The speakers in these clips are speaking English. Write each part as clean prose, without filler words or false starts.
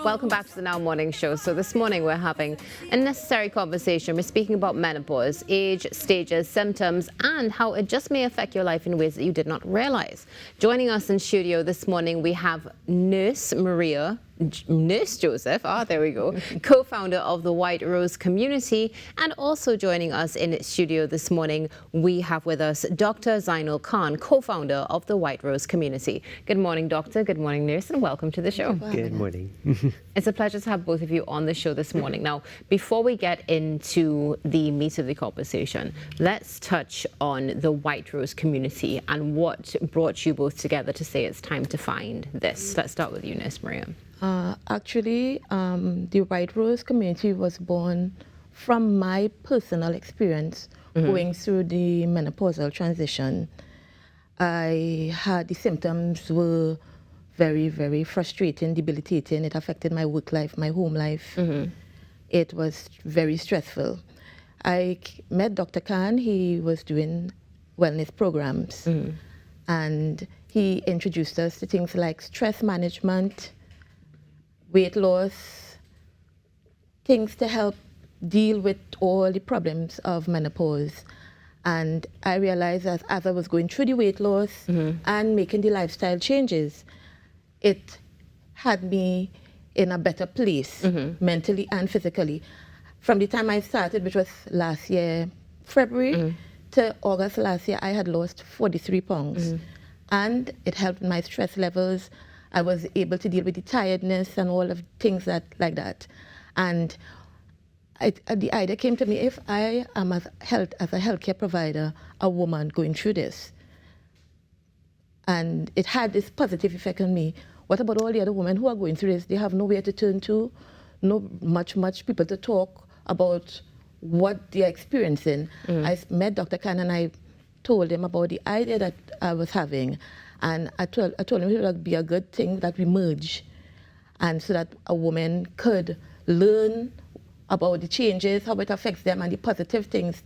Welcome back to the Now Morning Show. So this morning we're having a necessary conversation. We're speaking about menopause, age, stages, symptoms, and how it just may affect your life in ways that you did not realize. Joining us in studio this morning, we have Nurse Joseph, there we go, co-founder of the White Rose community. And also joining us in studio this morning, we have with us Dr. Zainul Khan, co-founder of the White Rose community. Good morning, doctor. Good morning, nurse, and welcome to the show. Good morning. It's a pleasure to have both of you on the show this morning. Now, before we get into the meat of the conversation, let's touch on the White Rose community and what brought you both together to say it's time to find this. Let's start with you, Nurse Maria. Actually, the White Rose community was born from my personal experience going through the menopausal transition. The symptoms were very, very frustrating, debilitating. It affected my work life, my home life. It was very stressful. I met Dr. Khan. He was doing wellness programs. And he introduced us to things like stress management, weight loss, things to help deal with all the problems of menopause. And I realized that as I was going through the weight loss and making the lifestyle changes, it had me in a better place, mentally and physically. From the time I started, which was last year, February, to August last year, I had lost 43 pounds. And it helped my stress levels. I was able to deal with the tiredness and all of things like that. And the idea came to me, if I am as a healthcare provider, a woman going through this, and it had this positive effect on me, what about all the other women who are going through this? They have nowhere to turn to, no much people to talk about what they're experiencing. I met Dr. Khan and I told him about the idea that I was having. And I told him it would be a good thing that we merge, and so that a woman could learn about the changes, how it affects them, and the positive things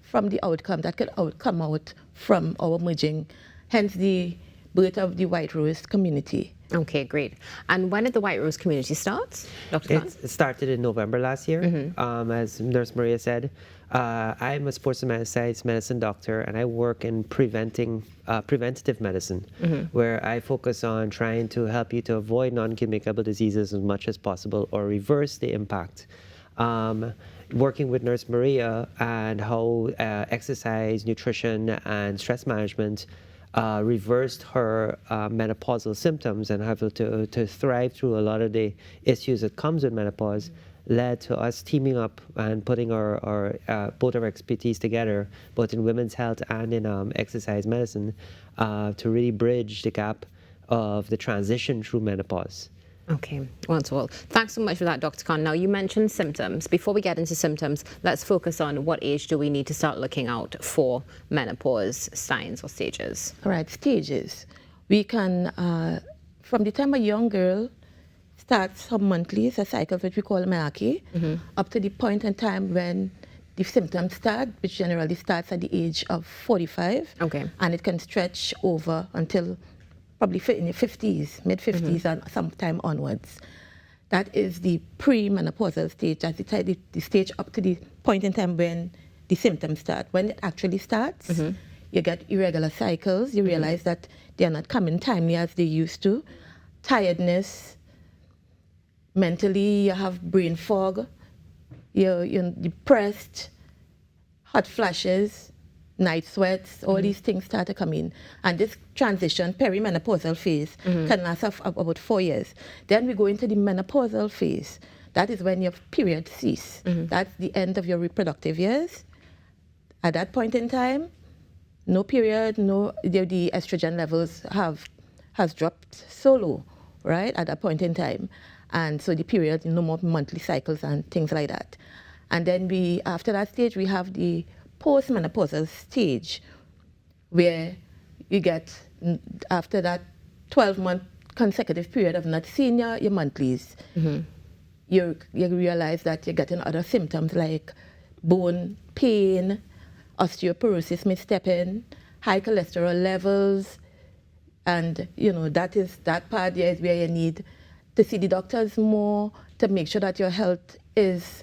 from the outcome that could come out from our merging, hence the birth of the White Rose community. Okay, great. And when did the White Rose community start, Dr. Khan? It started in November last year, as Nurse Maria said. I'm a sports and science medicine doctor, and I work in preventative medicine, where I focus on trying to help you to avoid non-communicable diseases as much as possible or reverse the impact. Working with Nurse Maria and how exercise, nutrition, and stress management reversed her menopausal symptoms and have to thrive through a lot of the issues that comes with menopause, led to us teaming up and putting both our expertise together, both in women's health and in exercise medicine, to really bridge the gap of the transition through menopause. Okay, wonderful. Thanks so much for that, Dr. Khan. Now, you mentioned symptoms. Before we get into symptoms, let's focus on what age do we need to start looking out for menopause signs or stages? All right, stages. We can, from the time a young girl starts her monthlies, a cycle which we call menarche, up to the point in time when the symptoms start, which generally starts at the age of 45. Okay. And it can stretch over until probably in the 50s, mid-50s, and sometime onwards. That is the pre-menopausal stage. That's the stage up to the point in time when the symptoms start. When it actually starts, you get irregular cycles. You realize that they're not coming timely as they used to. Tiredness. Mentally, you have brain fog. You're depressed. Hot flashes. Night sweats, all these things start to come in. And this transition, perimenopausal phase, can last about 4 years. Then we go into the menopausal phase. That is when your periods cease. That's the end of your reproductive years. At that point in time, no period, the estrogen levels has dropped so low, right, at that point in time. And so the period, no more monthly cycles and things like that. And then after that stage, we have the post-menopausal stage, where you get, after that 12-month consecutive period of not seeing your monthlies, you realize that you're getting other symptoms like bone pain, osteoporosis may step in, high cholesterol levels, and that part there is where you need to see the doctors more, to make sure that your health is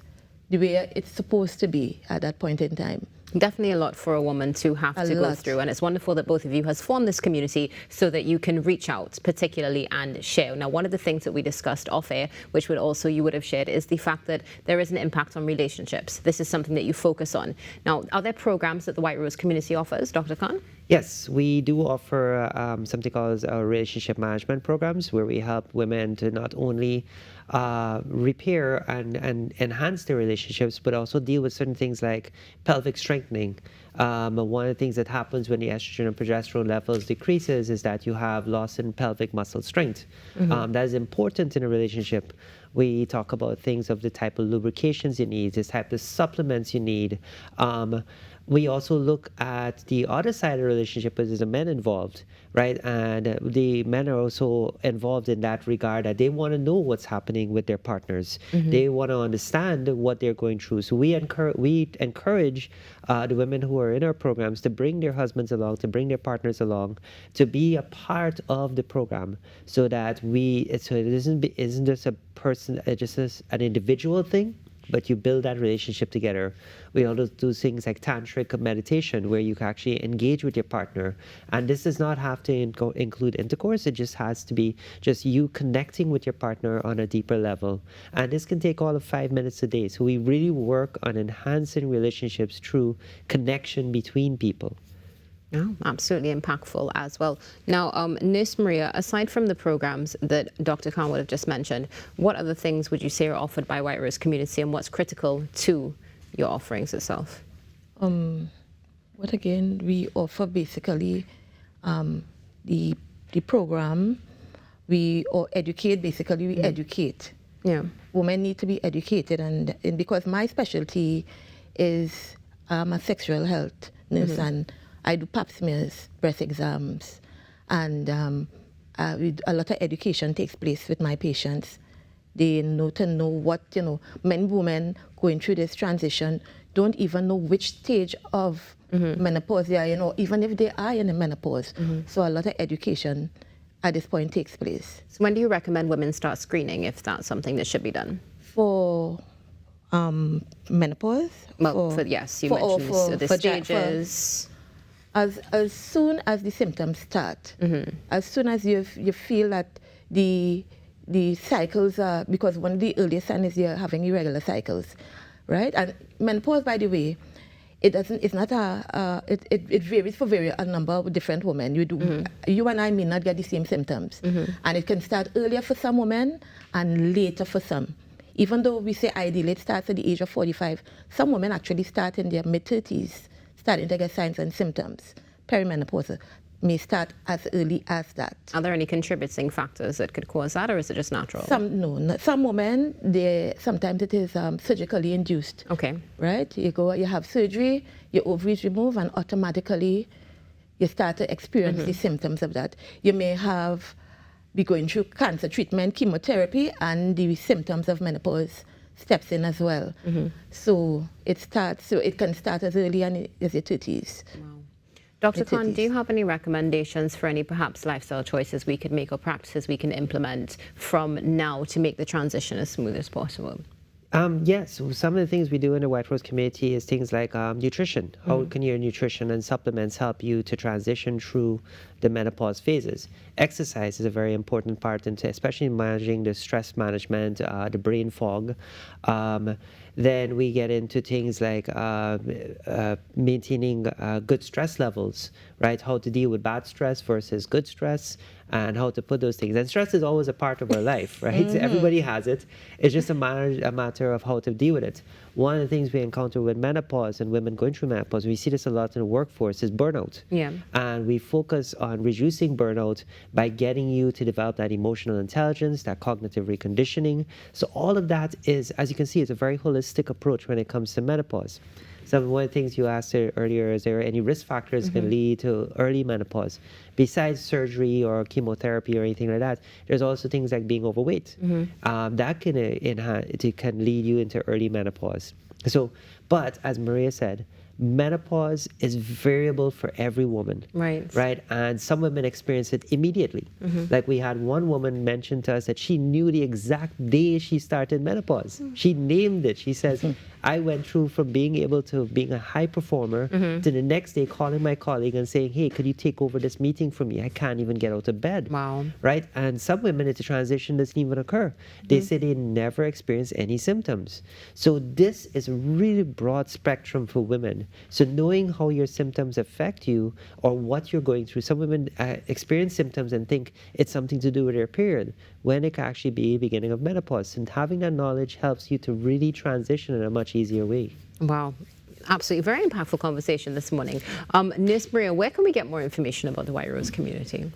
the way it's supposed to be at that point in time. Definitely a lot for a woman to have to go through, and it's wonderful that both of you has formed this community so that you can reach out particularly and share. Now, one of the things that we discussed off air, which you would have shared, is the fact that there is an impact on relationships. This is something that you focus on. Now, are there programs that the White Rose community offers, Dr. Khan? Yes, we do offer something called relationship management programs, where we help women to not only repair and enhance their relationships, but also deal with certain things like pelvic strengthening. One of the things that happens when the estrogen and progesterone levels decreases is that you have loss in pelvic muscle strength. That is important in a relationship. We talk about things of the type of lubrications you need, the type of supplements you need. We also look at the other side of the relationship, as the men involved, right? And the men are also involved in that regard, that they want to know what's happening with their partners. They want to understand what they're going through. So we encourage the women who are in our programs to bring their husbands along, to bring their partners along, to be a part of the program, so that it isn't just a person, just an individual thing, but you build that relationship together. We also do things like tantric meditation, where you can actually engage with your partner. And this does not have to include intercourse. It just has to be just you connecting with your partner on a deeper level. And this can take all of 5 minutes a day. So we really work on enhancing relationships through connection between people. Oh, absolutely impactful as well. Now, Nurse Maria, aside from the programs that Dr. Khan would have just mentioned, what other things would you say are offered by White Rose community, and what's critical to your offerings itself? What again, we offer basically the program. We educate, basically we educate. Yeah. Women need to be educated, and because my specialty is a sexual health nurse, and I do pap smears, breast exams, and a lot of education takes place with my patients. They know what, men, women going through this transition don't even know which stage of menopause they are in, or even if they are in the menopause. So a lot of education at this point takes place. So when do you recommend women start screening, if that's something that should be done? For menopause? Well, yes, you mentioned the stages. As soon as the symptoms start, as soon as you feel that the cycles are, because one of the earliest signs is you're having irregular cycles, right? And menopause, by the way, it varies for a number of different women. You and I may not get the same symptoms, and it can start earlier for some women and later for some. Even though we say ideally it starts at the age of 45, some women actually start in their mid-30s, starting to get signs and symptoms. Perimenopause may start as early as that. Are there any contributing factors that could cause that, or is it just natural? Some women, sometimes it is surgically induced. Okay. Right? You have surgery, your ovaries remove, and automatically you start to experience the symptoms of that. You may be going through cancer treatment, chemotherapy, and the symptoms of menopause steps in as well. So it can start as early as your 30s. Wow. Dr. Khan, do you have any recommendations for any perhaps lifestyle choices we could make or practices we can implement from now to make the transition as smooth as possible? Yes, so some of the things we do in the White Rose community is things like nutrition. How can your nutrition and supplements help you to transition through the menopause phases? Exercise is a very important part, especially managing the stress management, the brain fog. Then we get into things like maintaining good stress levels, right? How to deal with bad stress versus good stress, and how to put those things. And stress is always a part of our life, right? Everybody has it. It's just a matter of how to deal with it. One of the things we encounter with menopause and women going through menopause, we see this a lot in the workforce, is burnout. Yeah. And we focus on reducing burnout by getting you to develop that emotional intelligence, that cognitive reconditioning. So all of that is, as you can see, it's a very holistic approach when it comes to menopause. So one of the things you asked earlier, is there any risk factors can lead to early menopause? Besides surgery or chemotherapy or anything like that, there's also things like being overweight. That can lead you into early menopause. So, but as Maria said, menopause is variable for every woman. Right. Right. And some women experience it immediately. Like we had one woman mention to us that she knew the exact day she started menopause. She named it. She says, I went through from being able to being a high performer to the next day calling my colleague and saying, hey, could you take over this meeting for me? I can't even get out of bed. Wow. Right? And some women, it's a transition doesn't even occur. They say they never experience any symptoms. So this is a really broad spectrum for women. So knowing how your symptoms affect you or what you're going through, some women experience symptoms and think it's something to do with their period, when it can actually be the beginning of menopause. And having that knowledge helps you to really transition in a much easier way. Wow. Absolutely. Very impactful conversation this morning. Nurse Maria, where can we get more information about the White Rose community?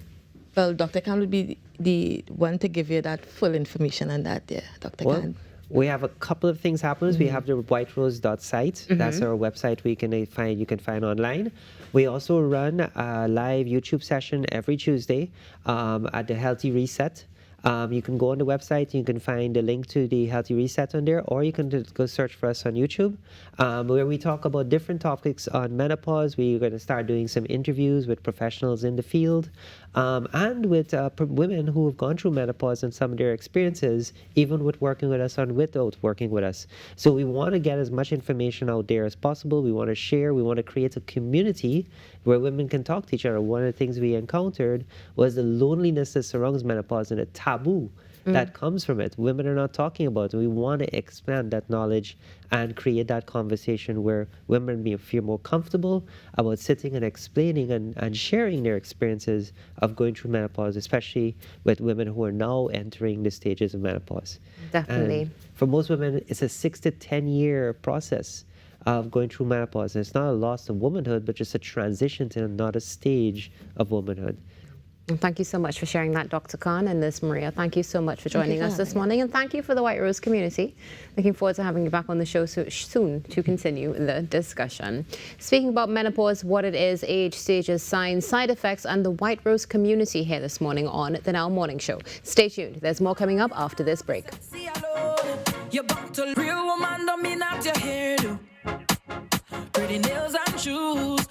Well, Dr. Khan would be the one to give you that full information on that there, Dr. Khan. We have a couple of things happening. We have the whiterose.site. That's our website you can find online. We also run a live YouTube session every Tuesday at the Healthy Reset. You can go on the website, you can find the link to the Healthy Reset on there, or you can just go search for us on YouTube, where we talk about different topics on menopause. We're going to start doing some interviews with professionals in the field, and with women who have gone through menopause and some of their experiences, even with working with us and without working with us. So we want to get as much information out there as possible. We want to share, we want to create a community where women can talk to each other. One of the things we encountered was the loneliness that surrounds menopause and the taboo that comes from it. Women are not talking about it. We want to expand that knowledge and create that conversation where women may feel more comfortable about sitting and explaining and sharing their experiences of going through menopause, especially with women who are now entering the stages of menopause. Definitely. And for most women, it's a 6 to 10 year process of going through menopause. And it's not a loss of womanhood, but just a transition to another stage of womanhood. And thank you so much for sharing that, Dr. Khan and Nurse Maria. Thank you so much for joining us this morning. And thank you for the White Rose community. Looking forward to having you back on the show soon to continue the discussion. Speaking about menopause, what it is, age, stages, signs, side effects, and the White Rose community here this morning on the Now Morning Show. Stay tuned. There's more coming up after this break. You're about to real woman, don't mean out your hairdo. Pretty nails and shoes.